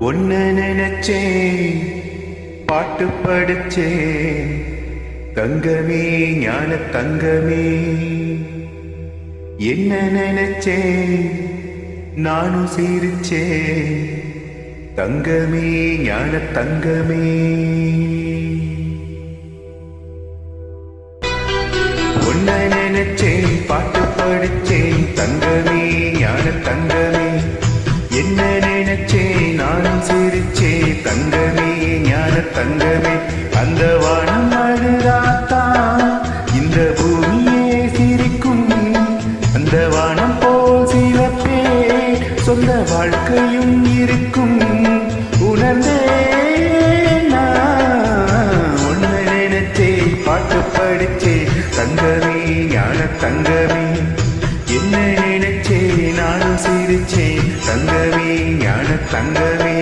ஒன்ன நினைச்சேன், பாட்டு படிச்சேன், தங்கமே ஞான தங்கமே. என்ன நினைச்சேன், நானும் சிரிச்சேன், தங்கமே ஞான தங்கமே. ஒன்ன நினைச்சேன், பாட்டு படிச்சேன், தங்கமே ஞான தங்கமே. என்ன நினைச்சேன், நானும் சிரிச்சேன், தங்கமே ஞான தங்கமே. அந்த வானம் அழுதா